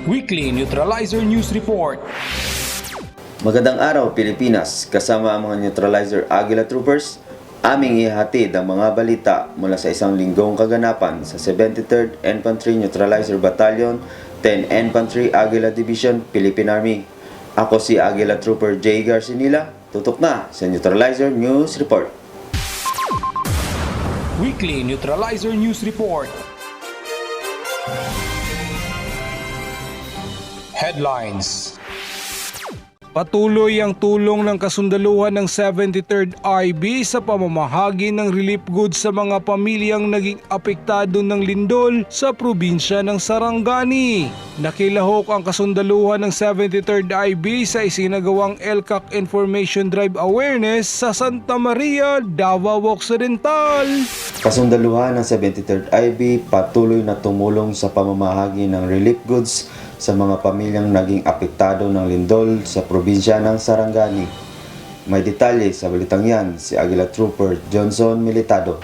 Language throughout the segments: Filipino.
Weekly Neutralizer News Report. Magandang araw Pilipinas, kasama ang mga Neutralizer Aguila Troopers, aming ihahatid ang mga balita mula sa isang linggong kaganapan sa 73rd Infantry Neutralizer Battalion, 10 Infantry Aguila Division, Philippine Army. Ako si Aguila Trooper J. Garcinila, tutok na sa Neutralizer News Report. Weekly Neutralizer News Report. Headlines. Patuloy ang tulong ng kasundaluhan ng 73rd IB sa pamamahagi ng relief goods sa mga pamilyang naging apektado ng lindol sa probinsya ng Sarangani. Nakilahok ang kasundaluhan ng 73rd IB sa isinagawang LCAC Information Drive Awareness sa Santa Maria, Davao Occidental. Kasundaluhan ng 73rd IB patuloy na tumulong sa pamamahagi ng relief goods sa mga pamilyang naging apektado ng lindol sa probinsya ng Sarangani. May detalye sa balitang yan si Aguila Trooper Johnson Militado.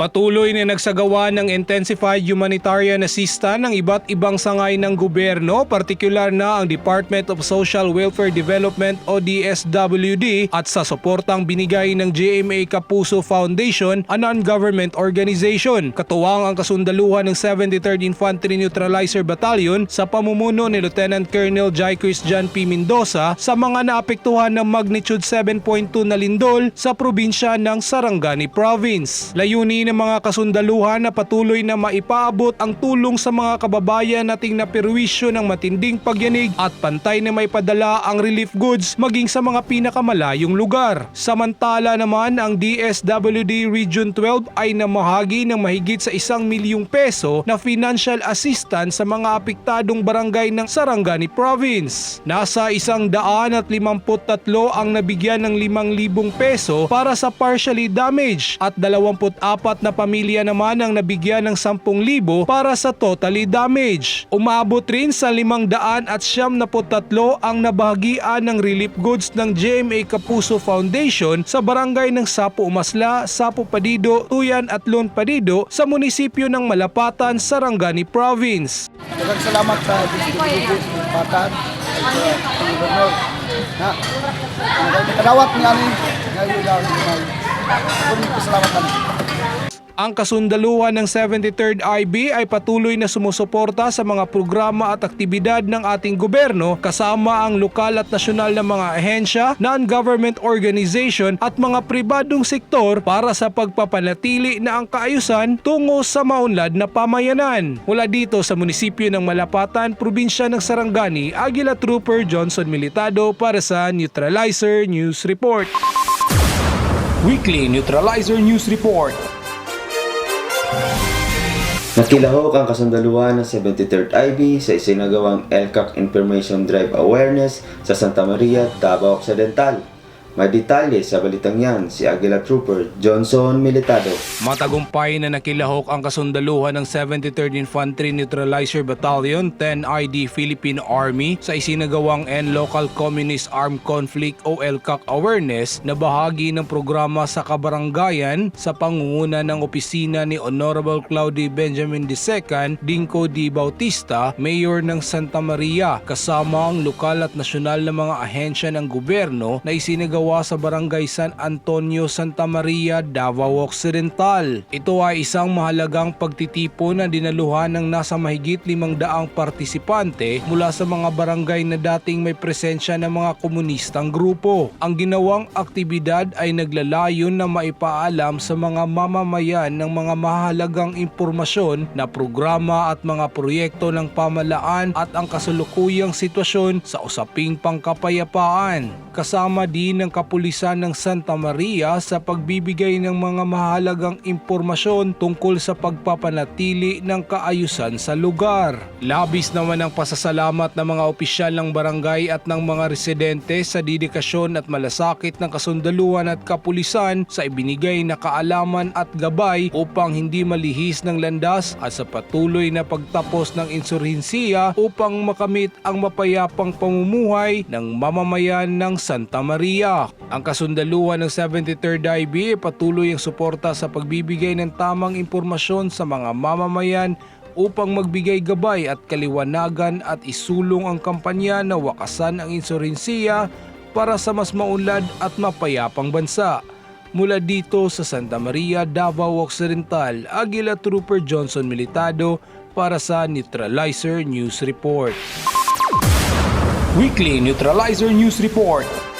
Patuloy na nagsagawa ng intensified humanitarian assistance ng iba't ibang sangay ng gobyerno, partikular na ang Department of Social Welfare Development o DSWD at sa suportang binigay ng GMA Kapuso Foundation, a non-government organization. Katuwang ang kasundaluhan ng 73rd Infantry Neutralizer Battalion sa pamumuno ni Lieutenant Colonel Jai Christian P. Mendoza sa mga naapektuhan ng magnitude 7.2 na lindol sa probinsya ng Sarangani Province. Layunin ng mga kasundaluhan na patuloy na maipaabot ang tulong sa mga kababayan nating naperwisyo ng matinding pagyanig at pantay na may padala ang relief goods maging sa mga pinakamalayong lugar. Samantala naman ang DSWD Region 12 ay namahagi ng mahigit sa 1 milyong peso na financial assistance sa mga apektadong barangay ng Sarangani Province. Nasa 153 ang nabigyan ng 5,000 peso para sa partially damaged at 24 na pamilya naman ang nabigyan ng 10,000 para sa totally damaged. Umabot rin sa 573 ang nabahagian ng relief goods ng GMA Kapuso Foundation sa barangay ng Sapo Umasla, Sapo Padido, Tuyan at Lon Padido sa munisipyo ng Malapatan, Sarangani Province. Daghang salamat sa Malapatan at Gobernador na kadawat ni ani ngayon daw. Salamat kami. Ang kasundaluhan ng 73rd IB ay patuloy na sumusuporta sa mga programa at aktibidad ng ating gobyerno kasama ang lokal at nasyonal na mga ahensya, non-government organization at mga pribadong sektor para sa pagpapanatili na ang kaayusan tungo sa maunlad na pamayanan. Mula dito sa munisipyo ng Malapatan, probinsya ng Sarangani, Aguila Trooper Johnson Militado para sa Neutralizer News Report. Weekly Neutralizer News Report. Nakilahok ang kasundaluhan ng 73rd IB sa isinagawang LCAC Information Drive Awareness sa Santa Maria, Davao Occidental. May detalye sa balitang yan si Aguila Trooper Johnson Militado. Matagumpay na nakilahok ang kasundaluhan ng 73rd Infantry Neutralizer Battalion, 10 ID Philippine Army sa isinagawang Local Communist Armed Conflict o LCAC Awareness na bahagi ng programa sa kabaranggayan sa pangunguna ng opisina ni Honorable Claudio Benjamin II Dinco D. Bautista, Mayor ng Santa Maria, kasama ang lokal at nasyonal na mga ahensya ng gobyerno na isinagawa sa Barangay San Antonio, Santa Maria, Davao Occidental. Ito ay isang mahalagang pagtitipon na dinaluhan ng nasa mahigit 500 partisipante mula sa mga barangay na dating may presensya ng mga komunistang grupo. Ang ginawang aktibidad ay naglalayon na maipaalam sa mga mamamayan ng mga mahalagang impormasyon na programa at mga proyekto ng pamahalaan at ang kasalukuyang sitwasyon sa usaping pangkapayapaan. Kasama din ng kapulisan ng Santa Maria sa pagbibigay ng mga mahalagang impormasyon tungkol sa pagpapanatili ng kaayusan sa lugar. Labis naman ang pasasalamat ng mga opisyal ng barangay at ng mga residente sa dedikasyon at malasakit ng kasundaluhan at kapulisan sa ibinigay na kaalaman at gabay upang hindi malihis ng landas at sa patuloy na pagtapos ng insurhensiya upang makamit ang mapayapang pamumuhay ng mamamayan ng Santa Maria. Samsamara. Ang kasundaluhan ng 73rd IB ay patuloy ang suporta sa pagbibigay ng tamang impormasyon sa mga mamamayan upang magbigay gabay at kaliwanagan at isulong ang kampanya na wakasan ang insurensiya para sa mas maunlad at mapayapang bansa. Mula dito sa Santa Maria, Davao Occidental, Aguila Trooper Johnson Militado para sa Neutralizer News Report. Weekly Neutralizer News Report.